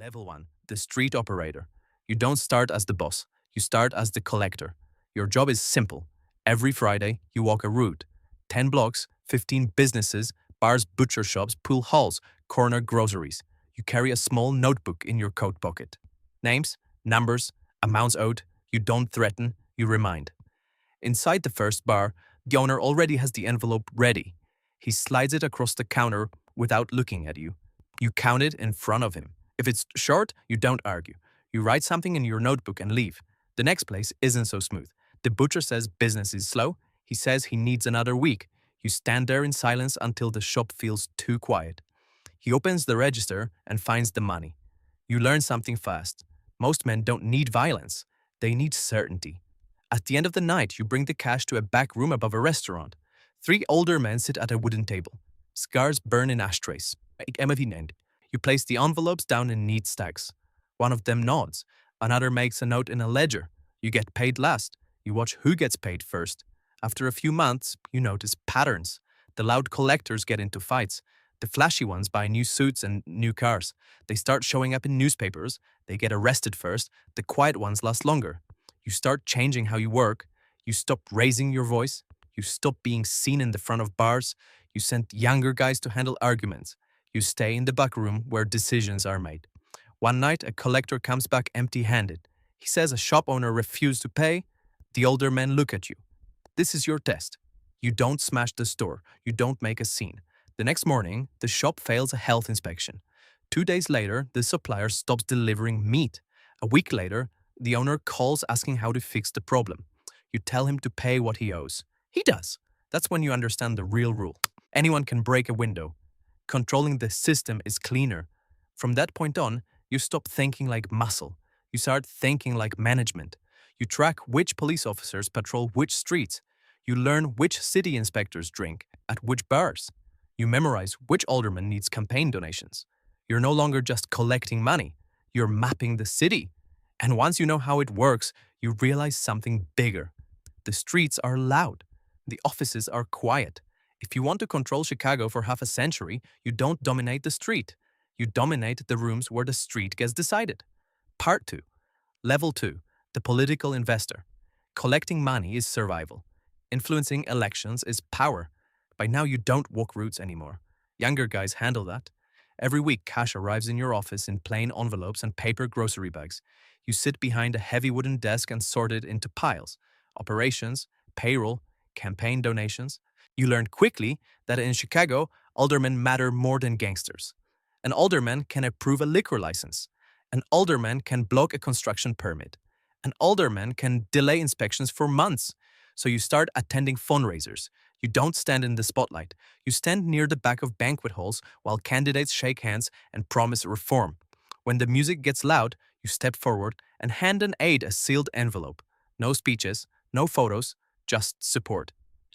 Level 1, the street operator. You don't start as the boss, you start as the collector. Your job is simple. Every Friday, you walk a route 10 blocks, 15 businesses, bars, butcher shops, pool halls, corner groceries. You carry a small notebook in your coat pocket. Names, numbers, amounts owed. You don't threaten, you remind. Inside the first bar, the owner already has the envelope ready. He slides it across the counter without looking at you. You count it in front of him. If it's short, you don't argue. You write something in your notebook and leave. The next place isn't so smooth. The butcher says business is slow. He says he needs another week. You stand there in silence until the shop feels too quiet. He opens the register and finds the money. You learn something fast. Most men don't need violence. They need certainty. At the end of the night, you bring the cash to a back room above a restaurant. 3 older men sit at a wooden table. Cigars burn in ashtrays. You place the envelopes down in neat stacks. One of them nods. Another makes a note in a ledger. You get paid last. You watch who gets paid first. After a few months, you notice patterns. The loud collectors get into fights. The flashy ones buy new suits and new cars. They start showing up in newspapers. They get arrested first. The quiet ones last longer. You start changing how you work. You stop raising your voice. You stop being seen in the front of bars. You send younger guys to handle arguments. You stay in the back room where decisions are made. One night, a collector comes back empty-handed. He says a shop owner refused to pay. The older men look at you. This is your test. You don't smash the store. You don't make a scene. The next morning, the shop fails a health inspection. 2 days later, the supplier stops delivering meat. A week later, the owner calls asking how to fix the problem. You tell him to pay what he owes. He does. That's when you understand the real rule. Anyone can break a window. Controlling the system is cleaner. From that point on, you stop thinking like muscle. You start thinking like management. You track which police officers patrol which streets. You learn which city inspectors drink at which bars. You memorize which alderman needs campaign donations. You're no longer just collecting money. You're mapping the city. And once you know how it works, you realize something bigger. The streets are loud. The offices are quiet. If you want to control Chicago for half a century, you don't dominate the street. You dominate the rooms where the street gets decided. Part 2. Level 2. The political investor. Collecting money is survival. Influencing elections is power. By now you don't walk routes anymore. Younger guys handle that. Every week cash arrives in your office in plain envelopes and paper grocery bags. You sit behind a heavy wooden desk and sort it into piles. Operations, payroll, campaign donations. You learn quickly that in Chicago, aldermen matter more than gangsters. An alderman can approve a liquor license. An alderman can block a construction permit. An alderman can delay inspections for months. So you start attending fundraisers. You don't stand in the spotlight. You stand near the back of banquet halls while candidates shake hands and promise reform. When the music gets loud, you step forward and hand an aide a sealed envelope. No speeches, no photos, just support.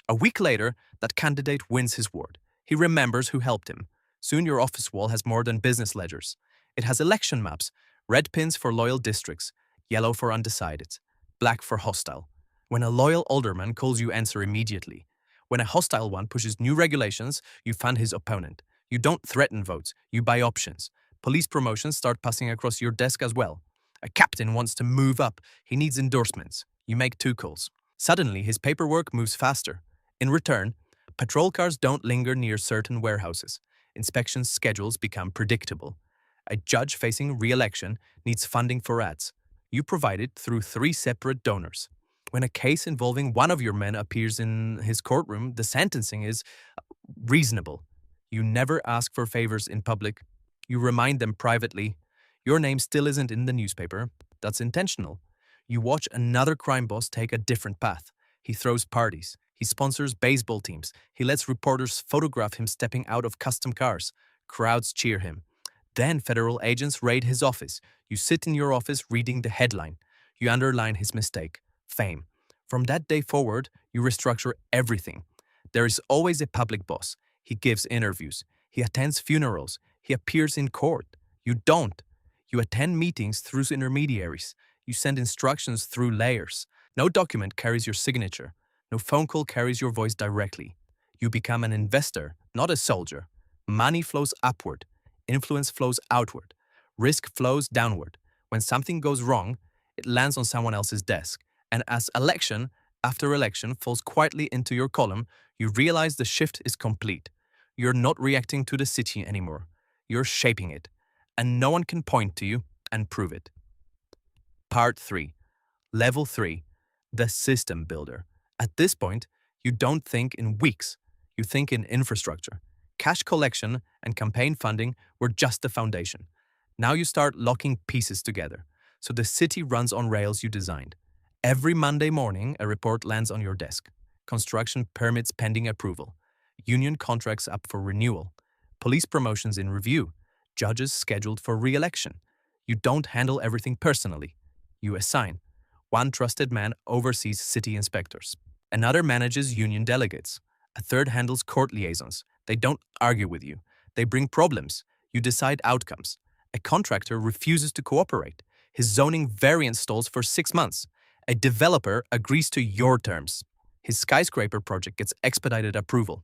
A week later, that candidate wins his ward. He remembers who helped him. Soon your office wall has more than business ledgers. It has election maps, red pins for loyal districts, yellow for undecided, black for hostile. When a loyal alderman calls, you answer immediately. When a hostile one pushes new regulations, you fund his opponent. You don't threaten votes, you buy options. Police promotions start passing across your desk as well. A captain wants to move up. He needs endorsements. You make 2 calls. Suddenly, his paperwork moves faster. In return, patrol cars don't linger near certain warehouses. Inspection schedules become predictable. A judge facing re-election needs funding for ads. You provide it through 3 separate donors. When a case involving one of your men appears in his courtroom, the sentencing is reasonable. You never ask for favors in public. You remind them privately. Your name still isn't in the newspaper. That's intentional. You watch another crime boss take a different path. He throws parties. He sponsors baseball teams. He lets reporters photograph him stepping out of custom cars. Crowds cheer him. Then federal agents raid his office. You sit in your office reading the headline. You underline his mistake. Fame. From that day forward, you restructure everything. There is always a public boss. He gives interviews. He attends funerals. He appears in court. You don't. You attend meetings through intermediaries. You send instructions through layers. No document carries your signature. No phone call carries your voice directly. You become an investor, not a soldier. Money flows upward. Influence flows outward. Risk flows downward. When something goes wrong, it lands on someone else's desk. And as election after election falls quietly into your column, you realize the shift is complete. You're not reacting to the city anymore. You're shaping it. And no one can point to you and prove it. Part 3. Level 3. The system builder. At this point, you don't think in weeks. You think in infrastructure. Cash collection and campaign funding were just the foundation. Now you start locking pieces together. So the city runs on rails you designed. Every Monday morning, a report lands on your desk. Construction permits pending approval. Union contracts up for renewal. Police promotions in review. Judges scheduled for re-election. You don't handle everything personally. You assign. One trusted man oversees city inspectors. Another manages union delegates. A third handles court liaisons. They don't argue with you. They bring problems. You decide outcomes. A contractor refuses to cooperate. His zoning variance stalls for 6 months. A developer agrees to your terms. His skyscraper project gets expedited approval.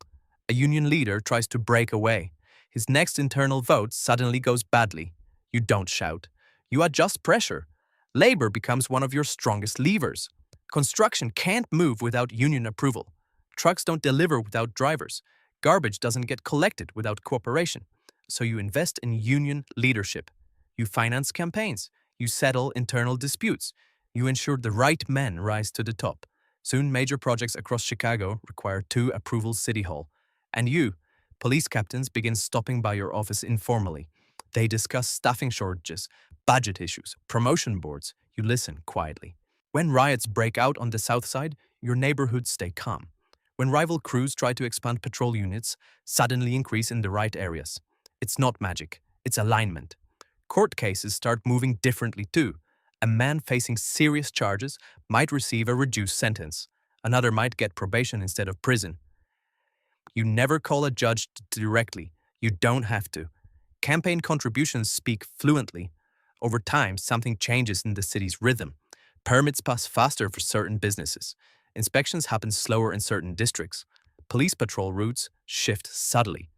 A union leader tries to break away. His next internal vote suddenly goes badly. You don't shout. You adjust pressure. Labor becomes one of your strongest levers. Construction can't move without union approval. Trucks don't deliver without drivers. Garbage doesn't get collected without cooperation. So you invest in union leadership. You finance campaigns. You settle internal disputes. You ensure the right men rise to the top. Soon, major projects across Chicago require 2 approvals City Hall. And you, police captains, begin stopping by your office informally. They discuss staffing shortages, budget issues, promotion boards. You listen quietly. When riots break out on the south side, your neighborhoods stay calm. When rival crews try to expand patrol units, suddenly increase in the right areas. It's not magic, it's alignment. Court cases start moving differently too. A man facing serious charges might receive a reduced sentence. Another might get probation instead of prison. You never call a judge directly. You don't have to. Campaign contributions speak fluently. Over time, something changes in the city's rhythm. Permits pass faster for certain businesses. Inspections happen slower in certain districts. Police patrol routes shift subtly.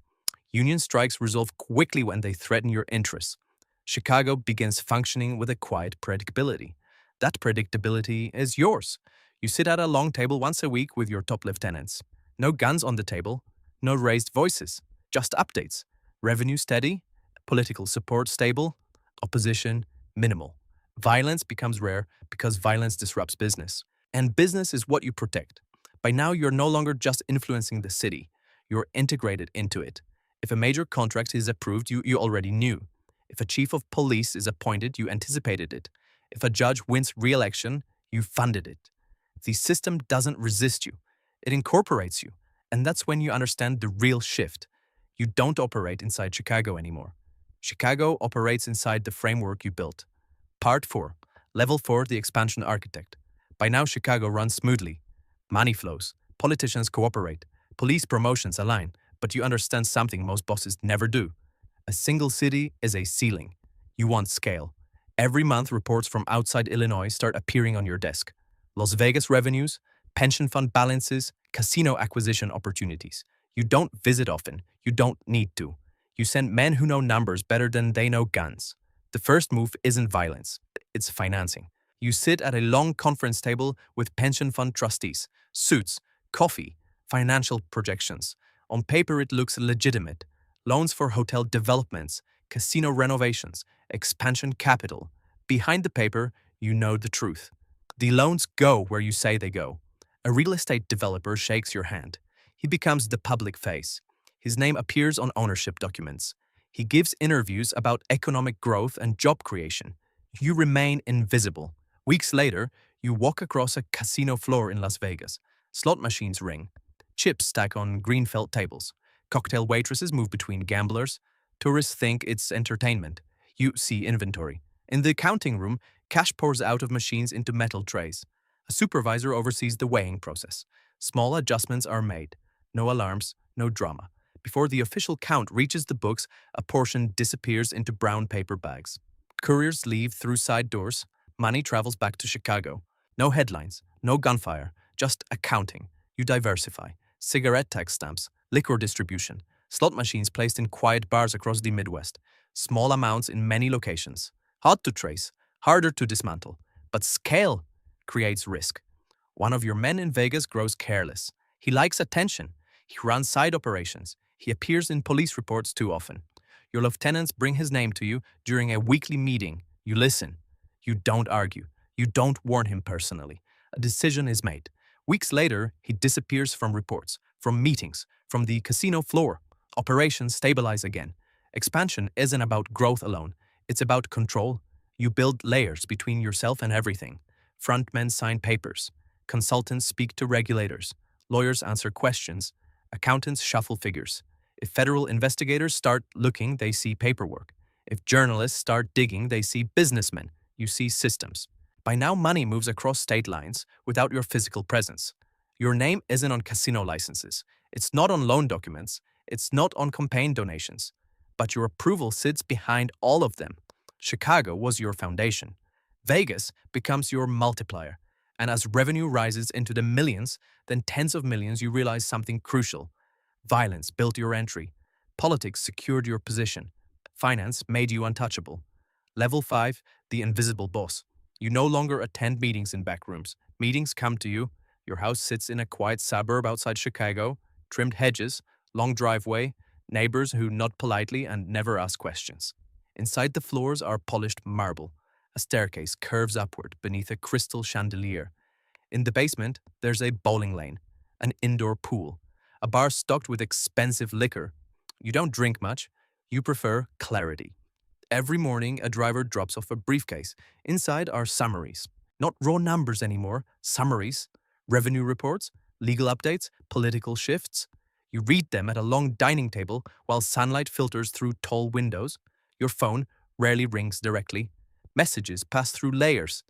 Union strikes resolve quickly when they threaten your interests. Chicago begins functioning with a quiet predictability. That predictability is yours. You sit at a long table once a week with your top lieutenants. No guns on the table, no raised voices, just updates. Revenue steady, political support stable, opposition minimal. Violence becomes rare because violence disrupts business. And business is what you protect. By now, you're no longer just influencing the city. You're integrated into it. If a major contract is approved, you already knew. If a chief of police is appointed, you anticipated it. If a judge wins re-election, you funded it. The system doesn't resist you. It incorporates you. And that's when you understand the real shift. You don't operate inside Chicago anymore. Chicago operates inside the framework you built. Part 4. Level 4, the expansion architect. By now, Chicago runs smoothly. Money flows. Politicians cooperate. Police promotions align. But you understand something most bosses never do. A single city is a ceiling. You want scale. Every month, reports from outside Illinois start appearing on your desk. Las Vegas revenues, pension fund balances, casino acquisition opportunities. You don't visit often. You don't need to. You send men who know numbers better than they know guns. The first move isn't violence. It's financing. You sit at a long conference table with pension fund trustees, suits, coffee, financial projections. On paper, it looks legitimate. Loans for hotel developments, casino renovations, expansion capital. Behind the paper, you know the truth. The loans go where you say they go. A real estate developer shakes your hand. He becomes the public face. His name appears on ownership documents. He gives interviews about economic growth and job creation. You remain invisible. Weeks later, you walk across a casino floor in Las Vegas. Slot machines ring. Chips stack on green felt tables. Cocktail waitresses move between gamblers. Tourists think it's entertainment. You see inventory. In the counting room, cash pours out of machines into metal trays. A supervisor oversees the weighing process. Small adjustments are made. No alarms, no drama. Before the official count reaches the books, a portion disappears into brown paper bags. Couriers leave through side doors. Money travels back to Chicago. No headlines, no gunfire, just accounting. You diversify. Cigarette tax stamps, liquor distribution, slot machines placed in quiet bars across the Midwest. Small amounts in many locations. Hard to trace, harder to dismantle. But scale creates risk. One of your men in Vegas grows careless. He likes attention. He runs side operations. He appears in police reports too often. Your lieutenants bring his name to you during a weekly meeting. You listen. You don't argue. You don't warn him personally. A decision is made. Weeks later, he disappears from reports, from meetings, from the casino floor. Operations stabilize again. Expansion isn't about growth alone. It's about control. You build layers between yourself and everything. Frontmen sign papers. Consultants speak to regulators. Lawyers answer questions. Accountants shuffle figures. If federal investigators start looking, they see paperwork. If journalists start digging, they see businessmen. You see systems. By now, money moves across state lines without your physical presence. Your name isn't on casino licenses. It's not on loan documents. It's not on campaign donations. But your approval sits behind all of them. Chicago was your foundation. Vegas becomes your multiplier. And as revenue rises into the millions, then tens of millions, you realize something crucial. Violence built your entry. Politics secured your position. Finance made you untouchable. Level 5, the invisible boss. You no longer attend meetings in back rooms. Meetings come to you. Your house sits in a quiet suburb outside Chicago. Trimmed hedges, long driveway, neighbors who nod politely and never ask questions. Inside the floors are polished marble. A staircase curves upward beneath a crystal chandelier. In the basement, there's a bowling lane, an indoor pool, a bar stocked with expensive liquor. You don't drink much. You prefer clarity. Every morning, a driver drops off a briefcase. Inside are summaries. Not raw numbers anymore, summaries. Revenue reports, legal updates, political shifts. You read them at a long dining table while sunlight filters through tall windows. Your phone rarely rings directly. Messages pass through layers.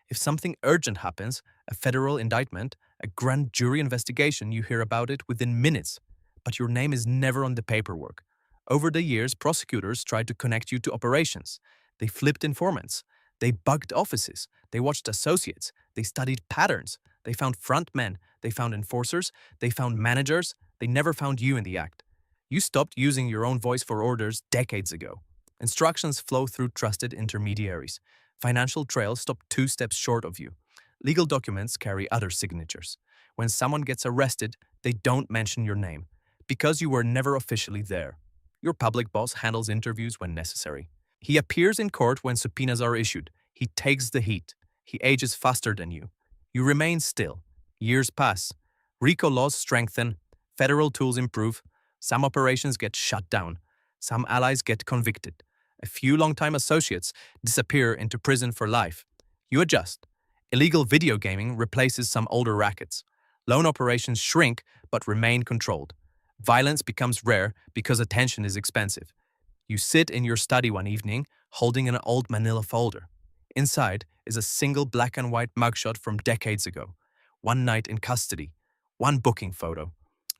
If something urgent happens, a federal indictment, a grand jury investigation, you hear about it within minutes. But your name is never on the paperwork. Over the years, prosecutors tried to connect you to operations. They flipped informants. They bugged offices. They watched associates. They studied patterns. They found front men. They found enforcers. They found managers. They never found you in the act. You stopped using your own voice for orders decades ago. Instructions flow through trusted intermediaries. Financial trails stop 2 steps short of you. Legal documents carry other signatures. When someone gets arrested, they don't mention your name, because you were never officially there. Your public boss handles interviews when necessary. He appears in court when subpoenas are issued. He takes the heat. He ages faster than you. You remain still. Years pass. RICO laws strengthen. Federal tools improve. Some operations get shut down. Some allies get convicted. A few longtime associates disappear into prison for life. You adjust. Illegal video gaming replaces some older rackets. Loan operations shrink but remain controlled. Violence becomes rare because attention is expensive. You sit in your study one evening, holding an old manila folder. Inside is a single black and white mugshot from decades ago. One night in custody. One booking photo.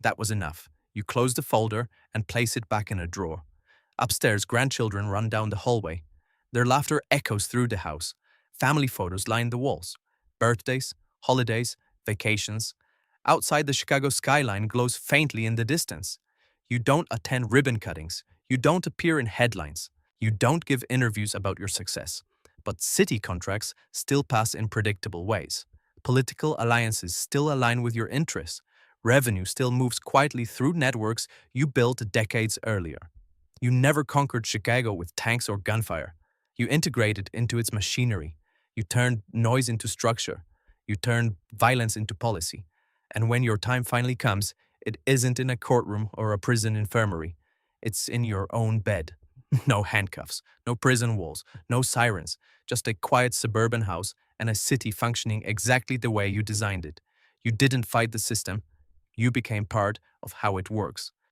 That was enough. You close the folder and place it back in a drawer. Upstairs, grandchildren run down the hallway. Their laughter echoes through the house. Family photos line the walls. Birthdays, holidays, vacations. Outside, the Chicago skyline glows faintly in the distance. You don't attend ribbon cuttings. You don't appear in headlines. You don't give interviews about your success. But city contracts still pass in predictable ways. Political alliances still align with your interests. Revenue still moves quietly through networks you built decades earlier. You never conquered Chicago with tanks or gunfire. You integrated into its machinery. You turned noise into structure. You turned violence into policy. And when your time finally comes, it isn't in a courtroom or a prison infirmary. It's in your own bed. No handcuffs, no prison walls, no sirens, just a quiet suburban house and a city functioning exactly the way you designed it. You didn't fight the system. You became part of how it works.